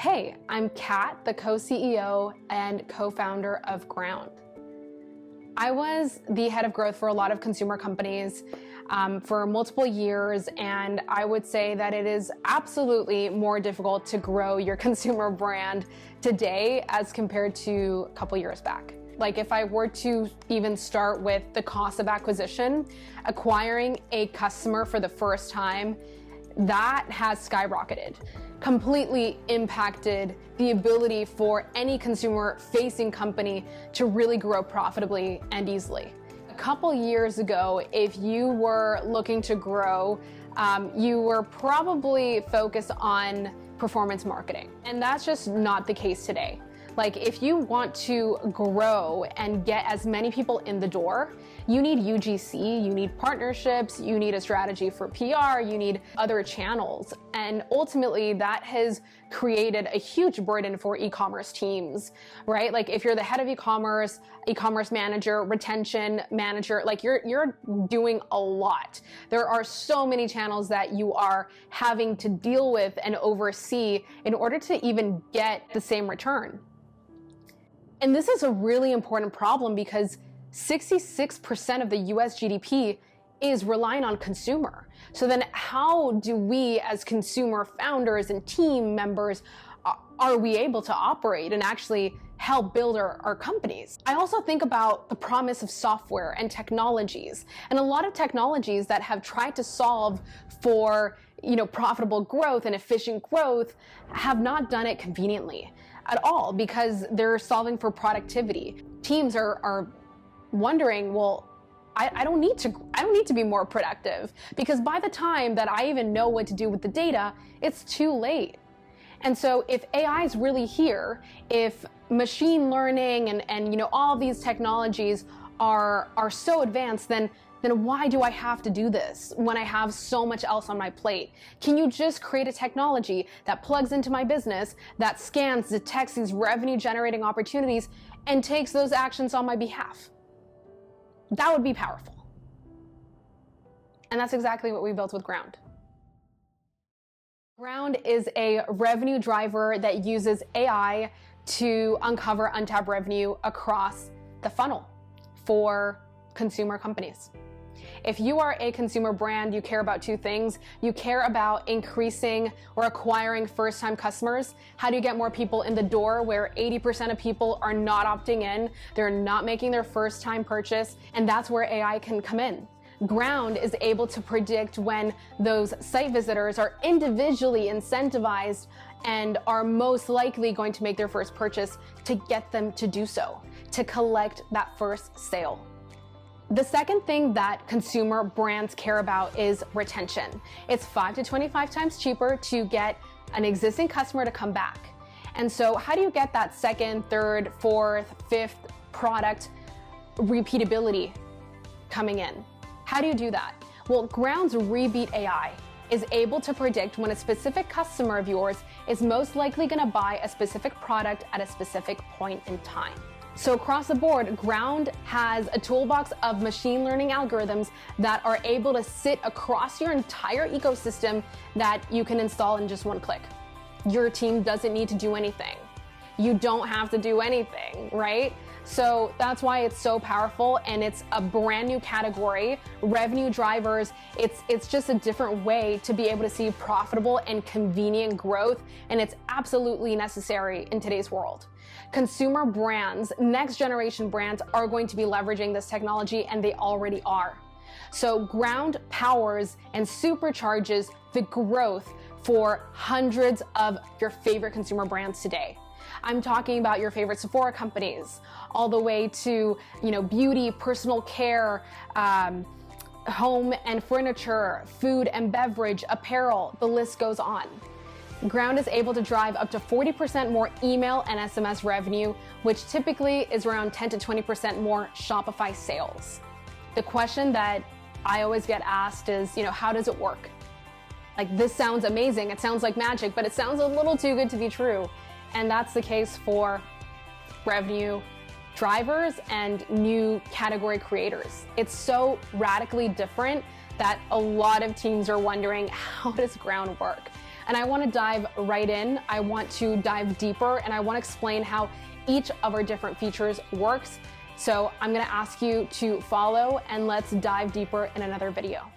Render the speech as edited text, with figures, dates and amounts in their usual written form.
Hey, I'm Kat, the co-CEO and co-founder of Ground. I was the head of growth for a lot of consumer companies for multiple years, and I would say that it is absolutely more difficult to grow your consumer brand today as compared to a couple years back. Like if I were to even start with the cost of acquisition, acquiring a customer for the first time, that has skyrocketed, completely impacted the ability for any consumer-facing company to really grow profitably and easily. A couple years ago, if you were looking to grow, you were probably focused on performance marketing, and that's just not the case today. Like if you want to grow and get as many people in the door, you need UGC, you need partnerships, you need a strategy for PR, you need other channels. And ultimately that has created a huge burden for e-commerce teams, right? Like if you're the head of e-commerce manager, retention manager, like you're doing a lot. There are so many channels that you are having to deal with and oversee in order to even get the same return. And this is a really important problem because 66% of the US GDP is relying on consumer. So then how do we as consumer founders and team members, are we able to operate and actually help build our companies? I also think about the promise of software and technologies, and a lot of technologies that have tried to solve for profitable growth and efficient growth have not done it conveniently at all because they're solving for productivity. Teams are wondering, well, I don't need to be more productive because by the time that I even know what to do with the data, it's too late. And so if AI is really here, if machine learning and all these technologies are so advanced, then why do I have to do this when I have so much else on my plate? Can you just create a technology that plugs into my business, that scans, detects these revenue generating opportunities, and takes those actions on my behalf? That would be powerful. And that's exactly what we built with Ground. Ground is a revenue driver that uses AI to uncover untapped revenue across the funnel for consumer companies. If you are a consumer brand, you care about two things. You care about increasing or acquiring first-time customers. How do you get more people in the door where 80% of people are not opting in, they're not making their first-time purchase, and that's where AI can come in. Ground is able to predict when those site visitors are individually incentivized and are most likely going to make their first purchase to get them to do so, to collect that first sale. The second thing that consumer brands care about is retention. It's 5 to 25 times cheaper to get an existing customer to come back. And so how do you get that second, third, fourth, fifth product repeatability coming in? How do you do that? Well, Ground's Rebeat AI is able to predict when a specific customer of yours is most likely going to buy a specific product at a specific point in time. So across the board, Ground has a toolbox of machine learning algorithms that are able to sit across your entire ecosystem that you can install in just one click. Your team doesn't need to do anything. You don't have to do anything, right? So that's why it's so powerful, and it's a brand new category. Revenue drivers, it's just a different way to be able to see profitable and convenient growth, and it's absolutely necessary in today's world. Consumer brands, next generation brands, are going to be leveraging this technology, and they already are. So Ground powers and supercharges the growth for hundreds of your favorite consumer brands today. I'm talking about your favorite Sephora companies, all the way to beauty, personal care, home and furniture, food and beverage, apparel, the list goes on. Ground is able to drive up to 40% more email and SMS revenue, which typically is around 10 to 20% more Shopify sales. The question that I always get asked is, how does it work? Like, this sounds amazing, it sounds like magic, but it sounds a little too good to be true. And that's the case for revenue drivers and new category creators. It's so radically different that a lot of teams are wondering, how does Ground work? And I want to dive right in. I want to dive deeper, and I want to explain how each of our different features works. So I'm going to ask you to follow, and let's dive deeper in another video.